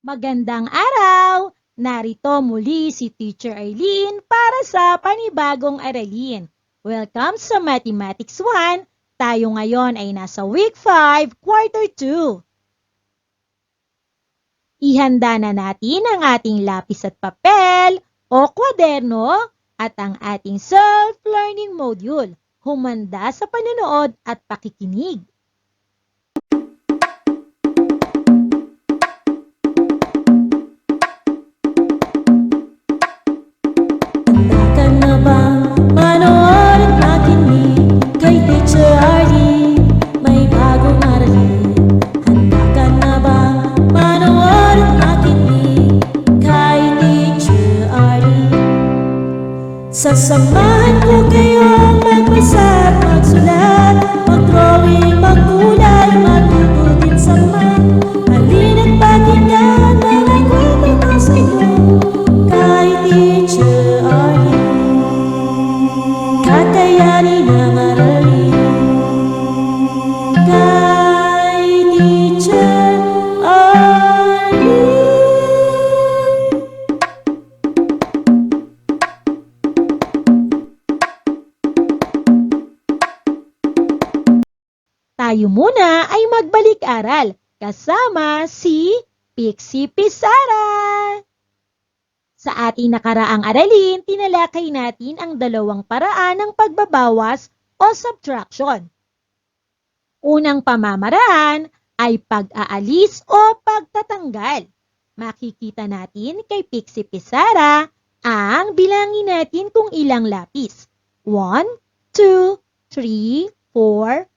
Magandang araw! Narito muli si Teacher Eileen para sa panibagong aralin. Welcome sa Mathematics 1. Tayo ngayon ay nasa Week 5, Quarter 2. Ihanda na natin ang ating lapis at papel o kwaderno at ang ating self-learning module. Humanda sa panonood at pakikinig. Sasamahan ko kayong magbasa at magsulat, mag-drawing, magkulay, matuto din sa math. Halina't pakinggan mga kwento ko sa inyo kay Teacher Arlene. Kakayanin ang aralin kay Teacher Arlene. Tayo muna ay magbalik-aral kasama si Pixie Pizarra. Sa ating nakaraang aralin, tinalakay natin ang dalawang paraan ng pagbabawas o subtraction. Unang pamamaraan ay pag-aalis o pagtatanggal. Makikita natin kay Pixie Pizarra ang bilangin natin kung ilang lapis. 1, 2, 3, 4,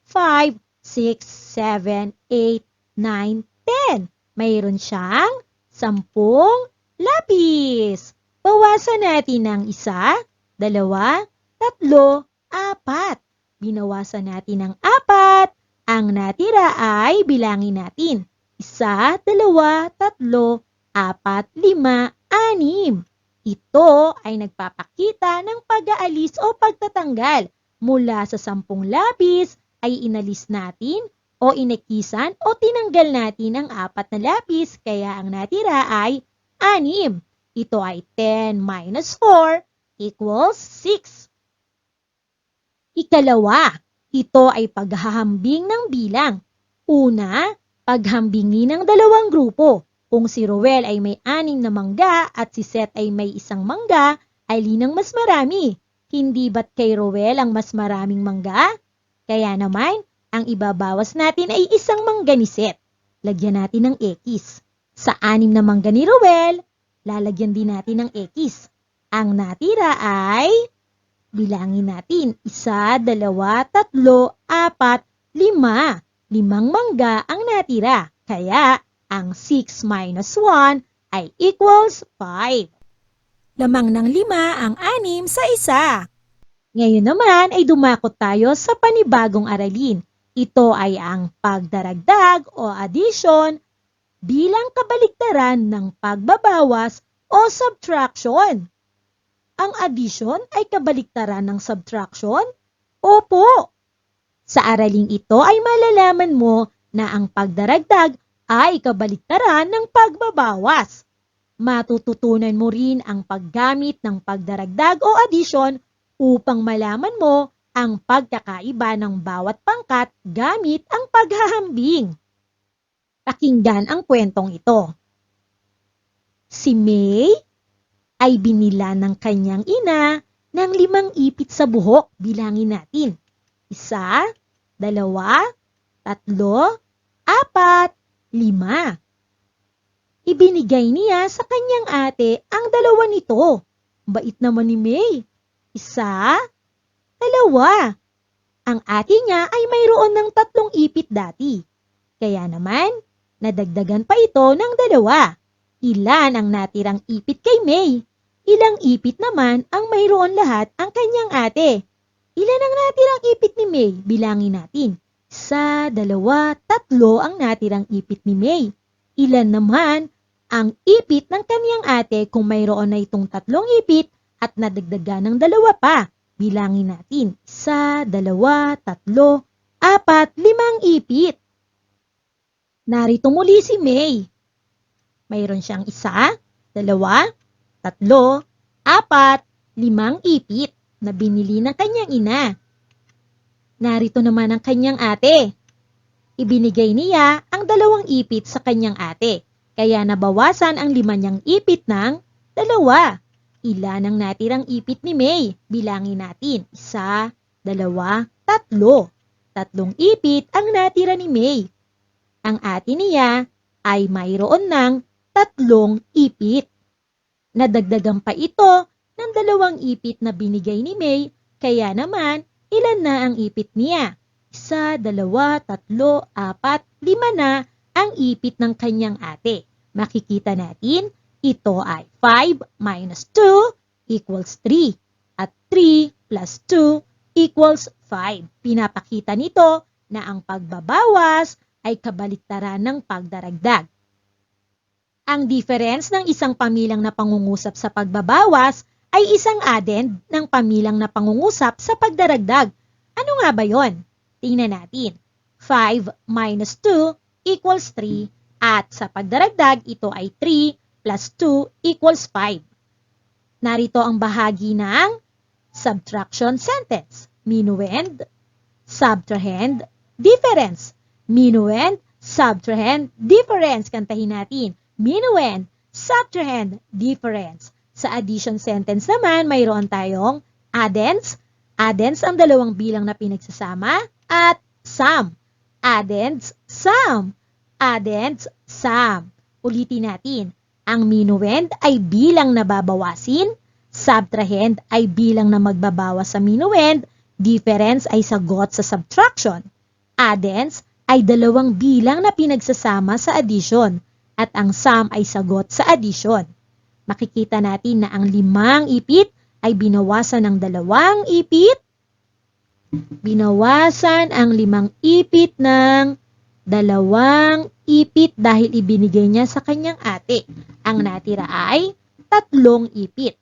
5, 6, 7, 8, 9, 10. Mayroon siyang 10 lapis. Bawasan natin ng 1, 2, 3, 4. Binawasan natin ng 4. Ang natira ay bilangin natin. 1, 2, 3, 4, 5, 6. Ito ay nagpapakita ng pag-aalis o pagtatanggal. Mula sa 10 lapis ay inalis natin o inekisan o tinanggal natin ang 4 na lapis, kaya ang natira ay 6. Ito ay 10 minus 4 equals 6. Ikalawa, ito ay paghahambing ng bilang. Una, paghambingin ng dalawang grupo. Kung si Roel ay may 6 na mangga at si Seth ay may 1 mangga, alin ang mas marami? Hindi ba't kay Roel ang mas maraming mangga? Kaya naman, ang ibabawas natin ay 1 mangga ni Seth. Lagyan natin ng X. Sa 6 na mangga ni Roel, lalagyan din natin ng X. Ang natira ay, bilangin natin, 1, 2, 3, 4, 5. 5 mangga ang natira. Kaya, ang 6 minus 1 ay equals 5. Lamang ng 5 ang 6 sa 1. Ngayon naman ay dumakot tayo sa panibagong aralin. Ito ay ang pagdaragdag o addition bilang kabaliktaran ng pagbabawas o subtraction. Ang addition ay kabaliktaran ng subtraction? Opo! Sa araling ito ay malalaman mo na ang pagdaragdag ay kabaliktaran ng pagbabawas. Matututunan mo rin ang paggamit ng pagdaragdag o addition upang malaman mo ang pagkakaiba ng bawat pangkat gamit ang paghahambing. Pakinggan ang kwentong ito. Si May ay binila ng kanyang ina ng 5 ipit sa buhok. Bilangin natin. 1, 2, 3, 4, 5. Ibinigay niya sa kanyang ate ang 2 nito. Bait naman ni May. 1, 2. Ang ate niya ay mayroon ng 3 ipit dati. Kaya naman, nadagdagan pa ito ng 2. Ilan ang natirang ipit kay May? Ilang ipit naman ang mayroon lahat ang kanyang ate? Ilan ang natirang ipit ni May? Bilangin natin. 1, 2, 3 ang natirang ipit ni May. Ilan naman ang ipit ng kanyang ate kung mayroon na itong 3 ipit at nadagdagan ng 2 pa? Bilangin natin. 1, 2, 3, 4, 5 ipit. Narito muli si May. Mayroon siyang 1, 2, 3, 4, 5 ipit na binili ng kanyang ina. Narito naman ang kanyang ate. Ibinigay niya ang 2 ipit sa kanyang ate, kaya nabawasan ang 5 niyang ipit ng 2. Ilan ang natirang ipit ni May? Bilangin natin. 1, 2, 3. 3 ipit ang natira ni May. Ang ate niya ay mayroon ng 3 ipit. Nadagdagan pa ito ng 2 ipit na binigay ni May, kaya naman ilan na ang ipit niya? 1, 2, 3, 4, 5 na ang ipit ng kanyang ate. Makikita natin, ito ay 5 minus 2 equals 3 at 3 plus 2 equals 5. Pinapakita nito na ang pagbabawas ay kabaliktaran ng pagdaragdag. Ang difference ng isang pamilyang na pangungusap sa pagbabawas ay isang addend ng pamilyang na pangungusap sa pagdaragdag. Ano nga ba yon? Tingnan natin. 5 minus 2 equals 3 at sa pagdaragdag ito ay 3 plus 2 equals 5. Narito ang bahagi ng subtraction sentence. Minuend, subtrahend, difference. Minuend, subtrahend, difference. Kantahin natin. Minuend, subtrahend, difference. Sa addition sentence naman, mayroon tayong addends. Addends ang 2 bilang na pinagsasama at sum. Addends, sum. Addends, sum. Ulitin natin. Ang minuend ay bilang na babawasin, subtrahend ay bilang na magbabawas sa minuend, difference ay sagot sa subtraction. Addends ay 2 bilang na pinagsasama sa addition, at ang sum ay sagot sa addition. Makikita natin na ang 5 ipit ay binawasan ng 2 ipit. Binawasan ang 5 ipit ng 2 ipit dahil ibinigay niya sa kanyang ate. Ang natira ay 3 ipit.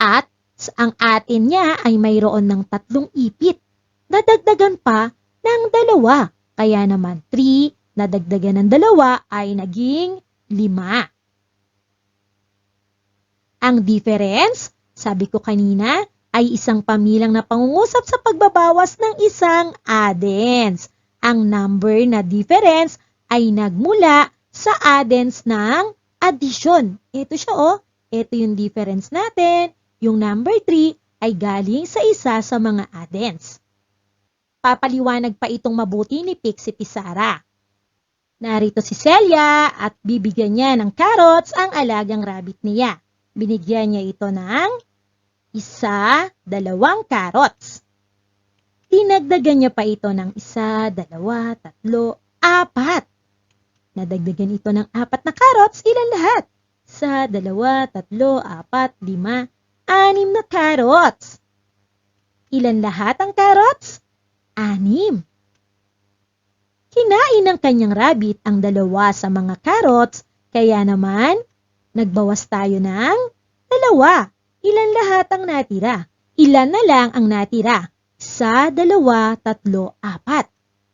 At ang ate niya ay mayroon ng 3 ipit. Nadagdagan pa ng 2. Kaya naman 3 nadagdagan ng 2 ay naging 5. Ang difference, sabi ko kanina, ay isang pamilyang na pangungusap sa pagbabawas ng isang addends. Ang number na difference ay nagmula sa addends ng addition. Ito siya Ito yung difference natin. Yung number 3 ay galing sa isa sa mga addends. Papaliwanag pa itong mabuti ni Pixie Pizarra. Narito si Celia at bibigyan niya ng carrots ang alagang rabbit niya. Binigyan niya ito ng 1, 2 carrots. Dinagdagan niya pa ito ng 1, 2, 3, 4. Nadagdagan ito ng 4 na carrots. Ilan lahat? 1, 2, 3, 4, 5, 6 na carrots. Ilan lahat ang carrots? 6. Kinain ng kanyang rabbit ang 2 sa mga carrots, kaya naman, nagbawas tayo ng 2. Ilan lahat ang natira? Ilan na lang ang natira? 1, 2, 3, 4.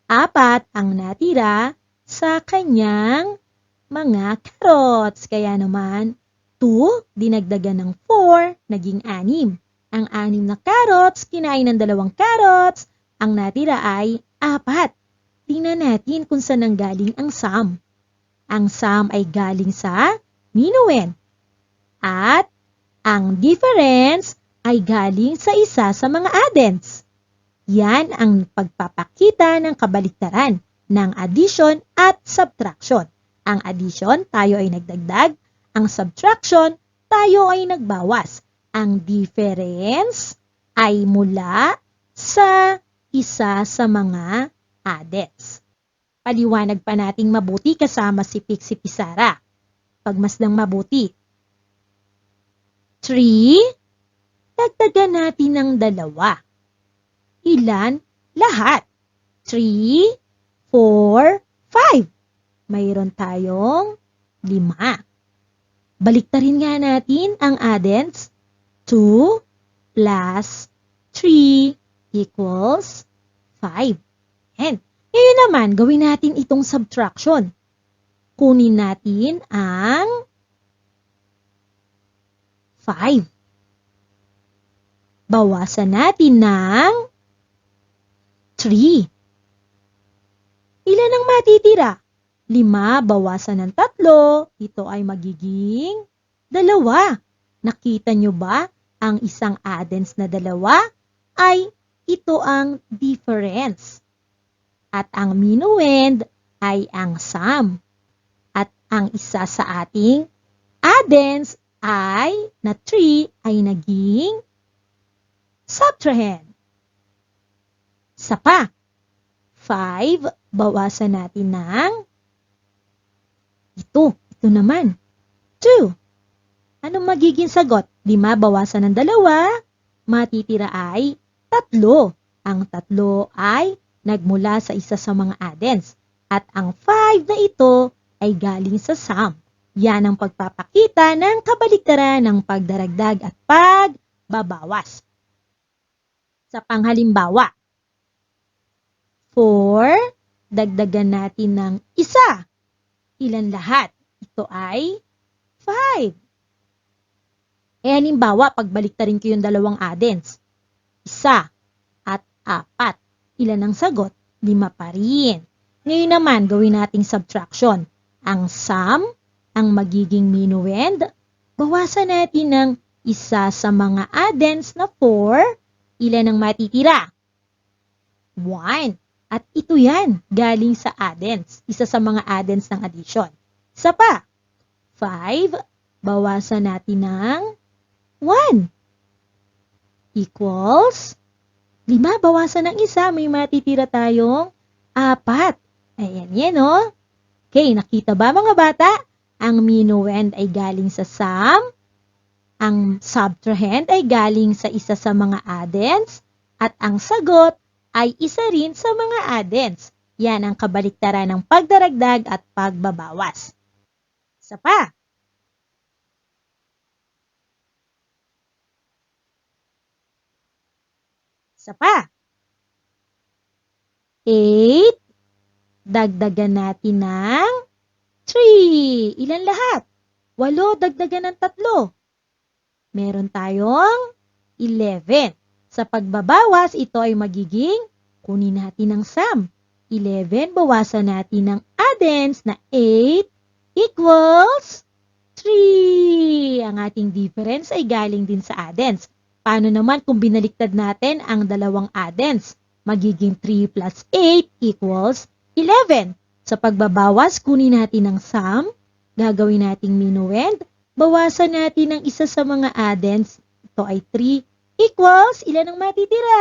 4 ang natira sa kanyang mga carrots. Kaya naman, 2, dinagdagan ng 4, naging 6. Ang 6 na carrots, kinain ng 2 carrots, ang natira ay 4. Tingnan natin kung saan nanggaling ang sum. Ang sum ay galing sa minuend. At ang difference ay galing sa isa sa mga addends. Yan ang pagpapakita ng kabaliktaran ng addition at subtraction. Ang addition, tayo ay nagdagdag. Ang subtraction, tayo ay nagbawas. Ang difference ay mula sa isa sa mga addends. Paliwanag pa nating mabuti kasama si Pixie Pizarra. Pagmasdang mabuti. 3, dagdagan natin ng 2. Ilan? Lahat. 3, 4, 5. Mayroon tayong 5. Baliktarin nga natin ang addends. 2 plus 3 equals 5. And ngayon naman, gawin natin itong subtraction. Kunin natin ang 5. Bawasan natin ng 3. Ilan ang matitira? 5 bawasan ng 3, ito ay magiging 2. Nakita nyo ba ang isang addends na 2 ay ito ang difference. At ang minuend ay ang sum. At ang isa sa ating addends ay na 3 ay naging subtrahend. Isa pa, 5 bawasan natin ng ito naman, 2. Anong magiging sagot? 5 bawasan ng 2, matitira ay 3. Ang 3 ay nagmula sa isa sa mga addends. At ang 5 na ito ay galing sa sum. Yan ang pagpapakita ng kabaliktaran ng pagdaragdag at pagbabawas. Sa panghalimbawa, 4, dagdagan natin ng 1. Ilan lahat? Ito ay 5. Halimbawa, pagbaliktarin ko yung dalawang addends. 1 at 4. Ilan ang sagot? 5 pa rin. Ngayon naman, gawin nating subtraction. Ang sum, ang magiging minuend, bawasan natin ng isa sa mga addends na 4. Ilan ang matitira? 1. At ito yan, galing sa addends. Isa sa mga addends ng addition. Isa pa, 5, bawasan natin ng 1. Equals, 5 bawasan ng 1, may matitira tayong 4. Ayan yan, o. Okay, nakita ba mga bata? Ang minuend ay galing sa sum, ang subtrahend ay galing sa isa sa mga addends, at ang sagot ay isa rin sa mga addends. Yan ang kabaliktaran ng pagdaragdag at pagbabawas. Isa pa. Isa pa. 8. Dagdagan natin ng 3. Ilan lahat? 8 dagdagan ng 3. Meron tayong 11. Sa pagbabawas, ito ay magiging, kunin natin ang sum. 11 bawasan natin ng addends na 8 equals 3. Ang ating difference ay galing din sa addends. Paano naman kung binaliktad natin ang dalawang addends? Magiging 3 plus 8 equals 11. Sa pagbabawas, kunin natin ang sum. Gagawin nating minuend. Bawasan natin ang isa sa mga addends. Ito ay 3 equals, ilan ang matitira?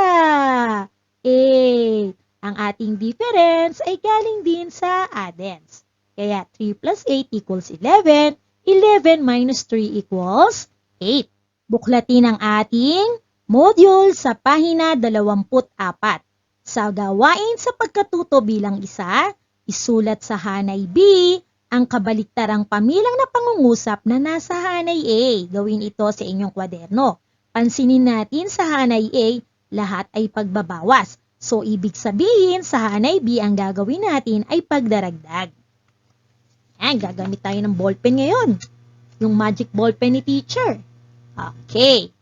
8. Ang ating difference ay galing din sa addends. Kaya 3 plus 8 equals 11. 11 minus 3 equals 8. Buklatin ang ating module sa pahina 24. Sa gawain sa pagkatuto bilang isa, isulat sa hanay B ang kabaliktarang pamilang na pangungusap na nasa hanay A. Gawin ito sa inyong kwaderno. Pansinin natin sa hanay A, lahat ay pagbabawas. So, ibig sabihin sa hanay B, ang gagawin natin ay pagdaragdag. Yan, gagamit tayo ng ballpen ngayon. Yung magic ballpen ni teacher. Okay.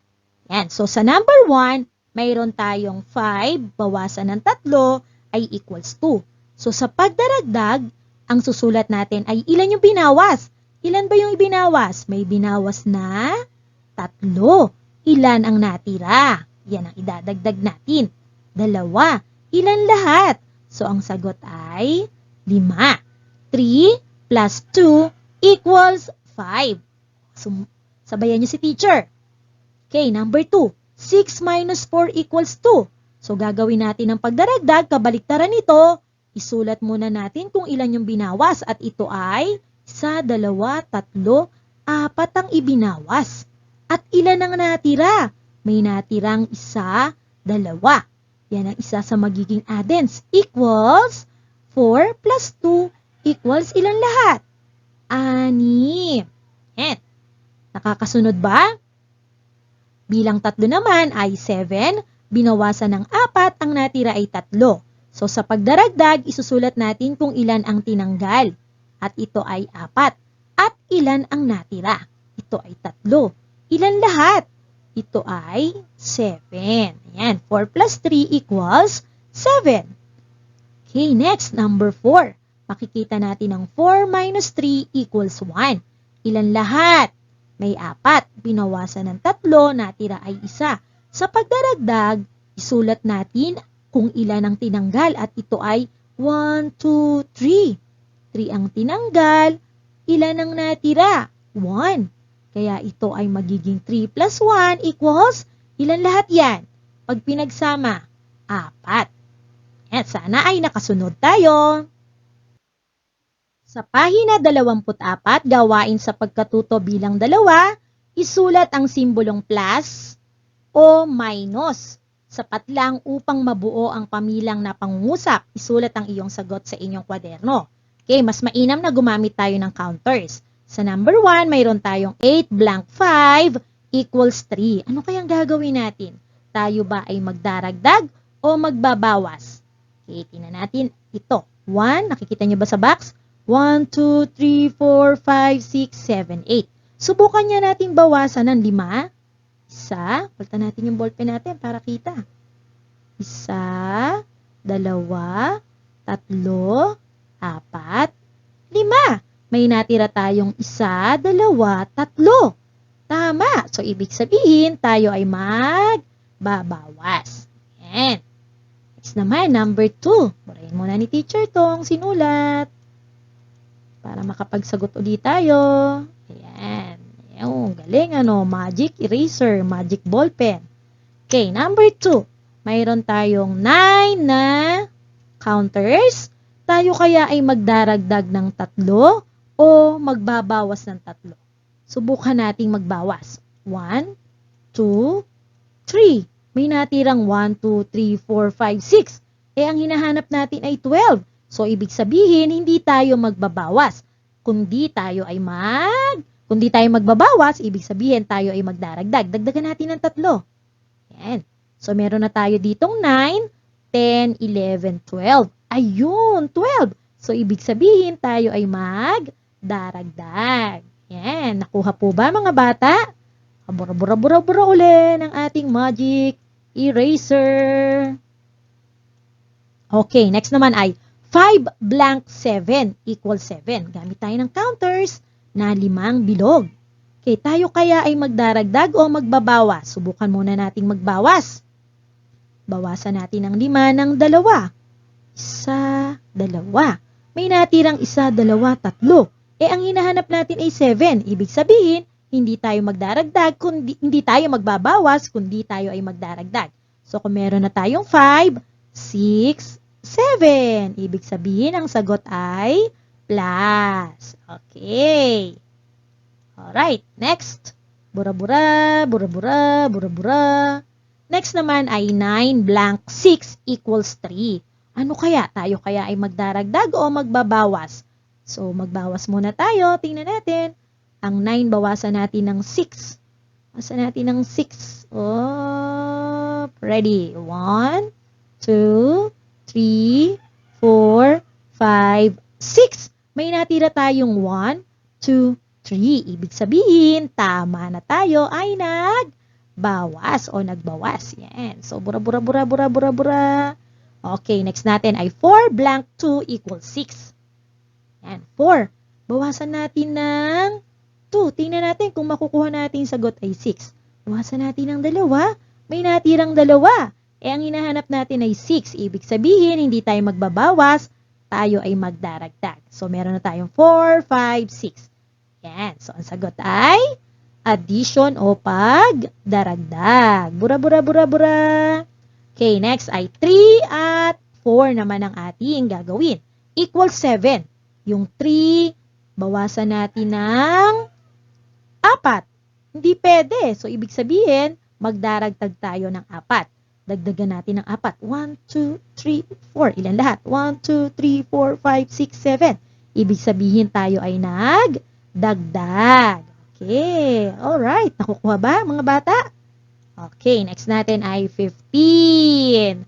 Yan, so sa number 1, mayroon tayong 5, bawasan ng 3 ay equals 2. So, sa pagdaragdag, ang susulat natin ay ilan yung binawas? Ilan ba yung ibinawas? May binawas na 3. Ilan ang natira? Yan ang idadagdag natin. 2. Ilan lahat? So, ang sagot ay 5. 3 plus 2 equals 5. So, sabayan niyo si teacher. Okay, number 2. 6 minus 4 equals 2. So, gagawin natin ang pagdaragdag, kabaliktaran nito. Isulat muna natin kung ilan yung binawas at ito ay 1, 2, 3, 4 ang ibinawas. At ilan ang natira? May natirang 1, 2. Yan ang isa sa magiging addends. Equals 4 plus 2 equals ilan lahat? 6. Yan. Nakakasunod ba? Bilang 3 naman ay 7. Binawasan ng 4, ang natira ay 3. So sa pagdaragdag, isusulat natin kung ilan ang tinanggal. At ito ay 4. At ilan ang natira? Ito ay 3. Ilan lahat? Ito ay 7. Ayan, 4 plus 3 equals 7. Okay, next, number 4. Makikita natin ang 4 minus 3 equals 1. Ilan lahat? May 4. Binawasan ng 3, natira ay 1. Sa pagdaragdag, isulat natin kung ilan ang tinanggal at ito ay 1, 2, 3. 3 ang tinanggal. Ilan ang natira? 1. Kaya ito ay magiging 3 plus 1 equals, ilan lahat yan? Pag pinagsama, 4. At sana ay nakasunod tayo. Sa pahina 24, gawain sa pagkatuto bilang 2, isulat ang simbolong plus o minus. Sapat lang upang mabuo ang pamilang na pangungusap. Isulat ang iyong sagot sa inyong kwaderno. Okay, mas mainam na gumamit tayo ng counters. Sa number 1, mayroon tayong 8 blank 5 equals 3. Ano kayang gagawin natin? Tayo ba ay magdaragdag o magbabawas? Okay, tingnan natin ito. 1, nakikita niyo ba sa box? 1, 2, 3, 4, 5, 6, 7, 8. Subukan niya natin bawasan ng 5. Isa, palitan natin yung ballpen natin para kita. 1, 2, 3, 4, 5. May natira tayong 1, 2, 3. Tama. So, ibig sabihin, tayo ay magbabawas. Ayan. Next naman, number 2. Burahin muna ni teacher tong sinulat. Para makapagsagot ulit tayo. Ayan. Yung galing ano, magic eraser, magic ballpen. Okay, number 2. Mayroon tayong 9 na counters. Tayo kaya ay magdaragdag ng 3 o magbabawas ng 3? Subukan nating magbawas. 1, 2, 3. May natirang 1, 2, 3, 4, 5, 6. Ang hinahanap natin ay 12. So, ibig sabihin, hindi tayo magbabawas. Kundi tayo magbabawas, ibig sabihin tayo ay magdaragdag. Dagdagan natin ng 3. Yan. So, meron na tayo ditong 9, 10, 11, 12. Ayun, 12. So, ibig sabihin tayo ay magdaragdag. Yan. Nakuha po ba mga bata? Bura-bura-bura-bura uli ng ating magic eraser. Okay, next naman ay 5 blank 7 equals 7. Gamit tayo ng counters na 5 bilog. Okay, tayo kaya ay magdaragdag o magbabawas? Subukan muna nating magbawas. Bawasan natin ang 5 ng 2. 1, 2. May natirang 1, 2, 3. Ang hinahanap natin ay 7. Ibig sabihin, hindi tayo magdaragdag, hindi tayo magbabawas, kundi tayo ay magdaragdag. So, kung meron na tayong 5, 6, 7. Ibig sabihin, ang sagot ay plus. Okay. Alright, next. Bura-bura, bura-bura, bura-bura. Next naman ay 9 blank 6 equals 3. Ano kaya? Tayo kaya ay magdaragdag o magbabawas? So, magbawas muna tayo. Tingnan natin. Ang 9, bawasan natin ng 6. Bawasan natin ng 6. Oh, ready. 1, 2, 3, 4, 5, 6. May natira tayong 1, 2, 3. Ibig sabihin, tama na tayo ay nagbawas o nagbawas. Yan. So, bura-bura-bura-bura-bura-bura. Okay, next natin ay 4 blank 2 equals 6. Yan, 4. Bawasan natin ng 2. Tingnan natin kung makukuha natin sagot ay 6. Bawasan natin ng 2. May natirang 2. Ang hinahanap natin ay 6. Ibig sabihin, hindi tayo magbabawas, tayo ay magdaragdag. So, meron na tayong 4, 5, 6. Yan. So, ang sagot ay addition o pagdaragdag. Bura-bura-bura-bura. Okay, next ay 3 at 4 naman ang ating gagawin. Equals 7. Yung 3, bawasan natin ng 4. Hindi pwede. So, ibig sabihin, magdaragdag tayo ng 4. Dagdagan natin ng 4. 1, 2, 3, 4. Ilan lahat? 1, 2, 3, 4, 5, 6, 7. Ibig sabihin tayo ay nagdagdag. Okay. Alright. Nakukuha ba mga bata? Okay. Next natin ay 15.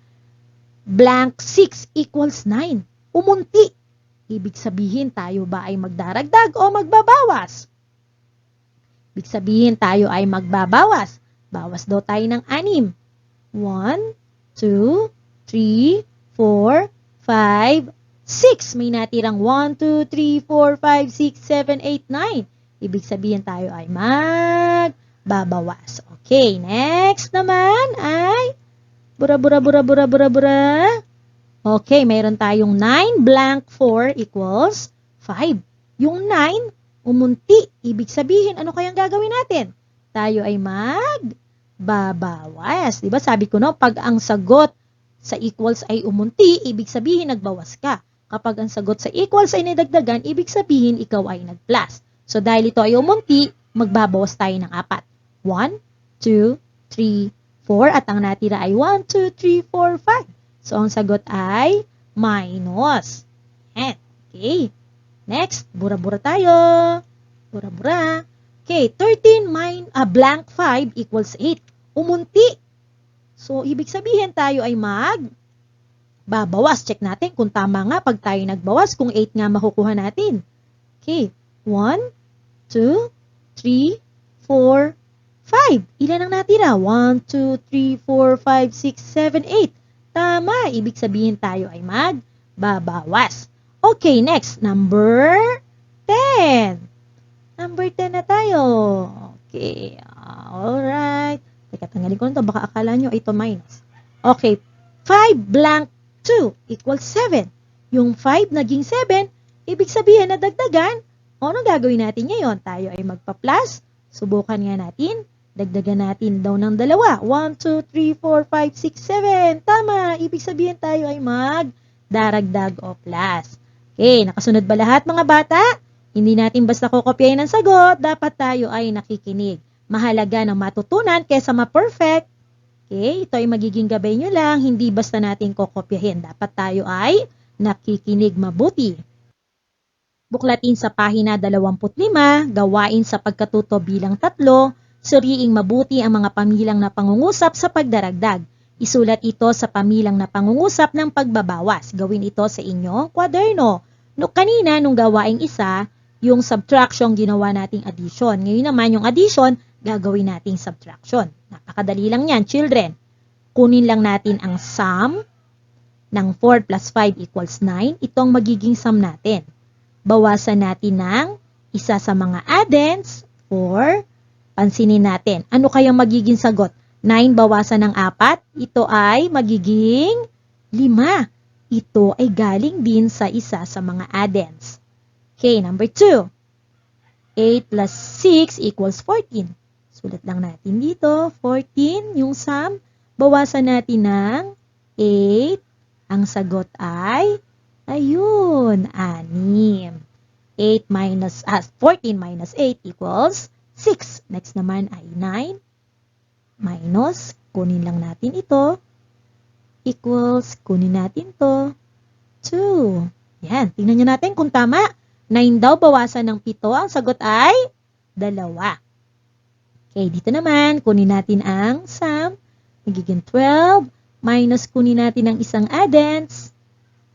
Blank 6 equals 9. Umunti. Ibig sabihin tayo ba ay magdaragdag o magbabawas? Ibig sabihin tayo ay magbabawas. Bawas daw tayo ng 6. 1, 2, 3, 4, 5, 6. May natirang 1, 2, 3, 4, 5, 6, 7, 8, 9. Ibig sabihin tayo ay magbabawas. Okay, next naman ay bura. Okay, mayroon tayong 9 blank 4 equals 5. Yung 9, umunti. Ibig sabihin, ano kayang gagawin natin? Tayo ay magbabawas. Diba sabi ko no, pag ang sagot sa equals ay umunti, ibig sabihin nagbawas ka. Kapag ang sagot sa equals ay nadagdagan, ibig sabihin ikaw ay nagplus. So dahil ito ay umunti, magbabawas tayo ng 4. 1, 2, 3, 4. At ang natira ay 1, 2, 3, 4, 5. So ang sagot ay minus. Yan. Okay. Next, bura-bura tayo. Bura-bura. Okay, 13 blank 5 equals 8. Umunti. So, ibig sabihin tayo ay magbabawas. Check natin kung tama nga pag tayo nagbawas, kung 8 nga makukuha natin. Okay, 1, 2, 3, 4, 5. Ilan ang natira? 1, 2, 3, 4, 5, 6, 7, 8. Tama. Ibig sabihin tayo ay magbabawas. Okay, next. Number 10. Number 10 na tayo. Okay. Alright. Teka, tanggalin ko na ito. Baka akala nyo ito minus. Okay. 5 blank 2 equals 7. Yung 5 naging 7, ibig sabihin na dagdagan. O, anong gagawin natin ngayon? Tayo ay magpa-plus. Subukan nga natin. Dagdagan natin daw ng 2. 1, 2, 3, 4, 5, 6, 7. Tama. Ibig sabihin tayo ay magdaragdag o plus. Okay, nakasunod ba lahat mga bata? Hindi natin basta kokopyahin ang sagot. Dapat tayo ay nakikinig. Mahalaga na matutunan kaysa ma-perfect. Okay, ito ay magiging gabay nyo lang. Hindi basta natin kokopyahin. Dapat tayo ay nakikinig mabuti. Buklatin sa pahina 25, gawain sa pagkatuto bilang 3, suriing mabuti ang mga pamilang na pangungusap sa pagdaragdag. Isulat ito sa pamilang na pangungusap ng pagbabawas. Gawin ito sa inyong kwaderno. Kanina, nung gawaing isa, yung subtraction ginawa nating addition. Ngayon naman, yung addition, gagawin nating subtraction. Napakadali lang yan, children. Kunin lang natin ang sum ng 4 plus 5 equals 9. Ito ang magiging sum natin. Bawasan natin ng isa sa mga addends, 4. Pansinin natin, ano kayang magiging sagot? 9 bawasan ng 4, ito ay magiging 5. Ito ay galing din sa isa sa mga addends. Okay, number 2. 8 plus 6 equals 14. Sulat lang natin dito, 14 yung sum. Bawasan natin ng 8. Ang sagot ay, ayun, 6. 14 minus 8 equals 6. Next naman ay 9 minus, kunin lang natin ito, equals, kunin natin to, 2. Yan, tingnan nyo natin kung tama. 9 daw, bawasan ng 7. Ang sagot ay 2. Okay, dito naman, kunin natin ang sum. Magiging 12, minus kunin natin ang isang addends,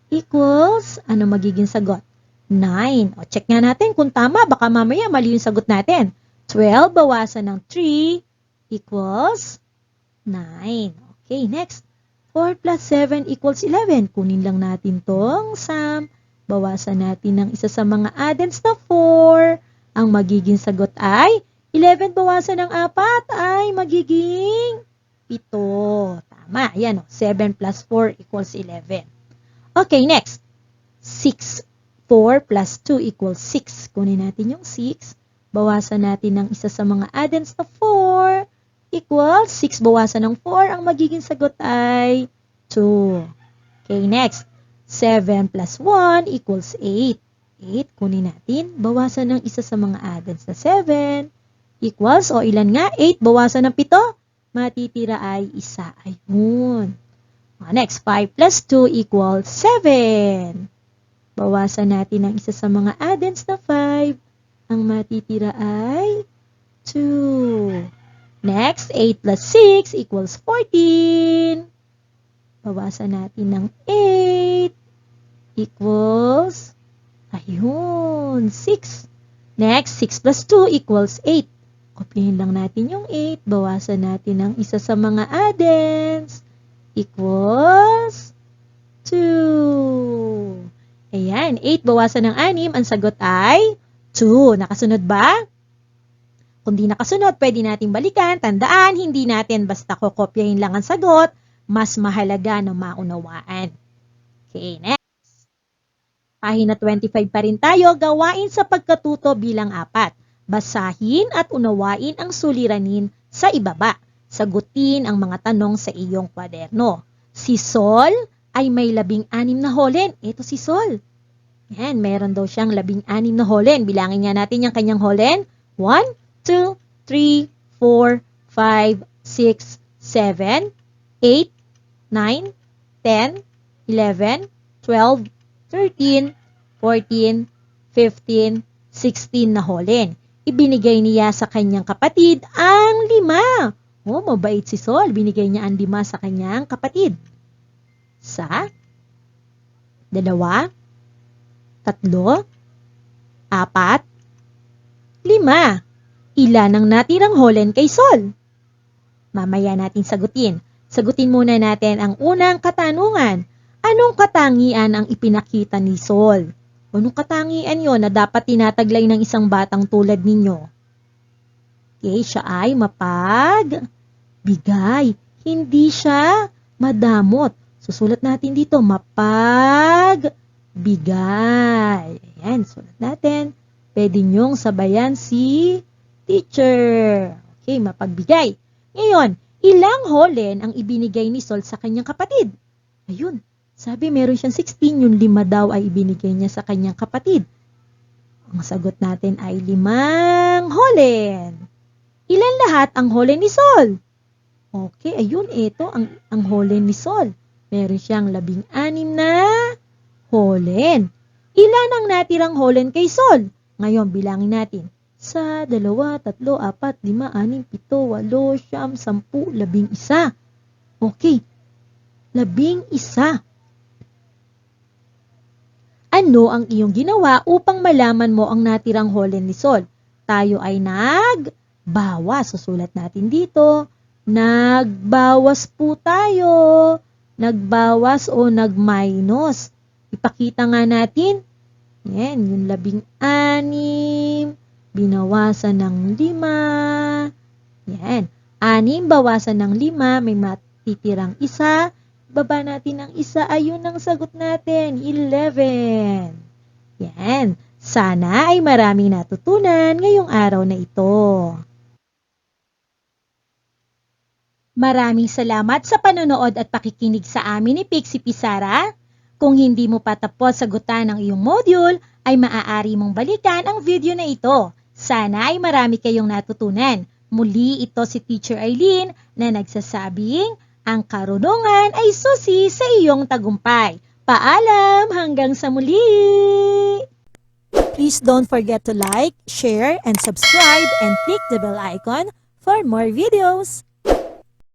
equals, ano magiging sagot? 9. O, check nga natin kung tama, baka mamaya mali yung sagot natin. 12 bawasan ng 3 equals 9. Okay, next. 4 plus 7 equals 11. Kunin lang natin tong sum. Bawasan natin ng isa sa mga addends na 4. Ang magiging sagot ay 11 bawasan ng 4 ay magiging 7. Tama. Yan o. 7 plus 4 equals 11. Okay, next. 6. 4 plus 2 equals 6. Kunin natin yung 6. Bawasan natin ng isa sa mga addends na 4. Equals 6 bawasan ng 4. Ang magiging sagot ay 2. Okay, next. 7 plus 1 equals 8. 8, kunin natin. Bawasan ng isa sa mga addends na 7. Equals, o ilan nga? 8 bawasan ng 7. Matitira ay 1. Ayun. Next, 5 plus 2 equals 7. Bawasan natin ng isa sa mga addends na 5. Ang matitira ay 2. Next, 8 plus 6 equals 14. Bawasan natin ng 8 equals, ayun, 6. Next, 6 plus 2 equals 8. Kopyahin lang natin yung 8, bawasan natin ang isa sa mga addends, equals 2. Ayan, 8 bawasan ng 6, ang sagot ay 2. Nakasunod ba? Kung di nakasunod, pwede nating balikan. Tandaan, hindi natin basta kokopyahin lang ang sagot, mas mahalaga na maunawaan. Okay, next. Pahina 25 pa rin tayo, gawain sa pagkatuto bilang 4. Basahin at unawain ang suliranin sa ibaba. Sagutin ang mga tanong sa iyong kwaderno. Si Sol ay may 16 na holen. Ito si Sol. Yan, meron daw siyang 16 na holen. Bilangin nga natin yung kanyang holen. 1, 2, 3, 4, 5, 6, 7, 8, 9, 10, 11, 12, 13, 14, 15, 16 na holen. Ibinigay niya sa kanyang kapatid ang 5. Oh, mabait si Sol. Binigay niya ang 5 sa kanyang kapatid. Sa 2, 3, 4, 5. Ilan ang natirang holen kay Sol? Mamaya natin sagutin. Sagutin muna natin ang unang katanungan. Anong katangian ang ipinakita ni Sol? Anong katangian yon na dapat tinataglay ng isang batang tulad ninyo? Okay, siya ay mapagbigay. Hindi siya madamot. Susulat natin dito, mapagbigay. Ayan, sulat natin. Pwede nyong sabayan si teacher. Okay, mapagbigay. Ngayon, ilang holen ang ibinigay ni Sol sa kanyang kapatid? Ayun. Sabi meron siyang 16, yung 5 daw ay ibinigay niya sa kanyang kapatid. Ang sagot natin ay 5 holen. Ilan lahat ang holen ni Sol? Okay, ayun, ito ang holen ni Sol. Meron siyang 16 na holen. Ilan ang natirang holen kay Sol? Ngayon, bilangin natin. 1, 2, 3, 4, 5, 6, 7, 8, 9, 10, 11. Okay, 11. Ano ang iyong ginawa upang malaman mo ang natirang holen ni Sol? Tayo ay nagbawas. Susulat natin dito. Nagbawas po tayo. Nagbawas o nagminus. Ipakita nga natin. Yan, yung 16. Binawasan ng 5. Yan. 6 bawasan ng 5. May matitirang 1. Baba natin ang 1, ayun ang sagot natin, 11. Yan. Sana ay maraming natutunan ngayong araw na ito. Maraming salamat sa panonood at pakikinig sa amin ni Pixie Pizarra. Kung hindi mo pa tapos sagutan ang iyong module, ay maaari mong balikan ang video na ito. Sana ay marami kayong natutunan. Muli ito si Teacher Eileen na nagsasabing, ang karunungan ay susi sa iyong tagumpay. Paalam hanggang sa muli! Please don't forget to like, share, and subscribe and click the bell icon for more videos.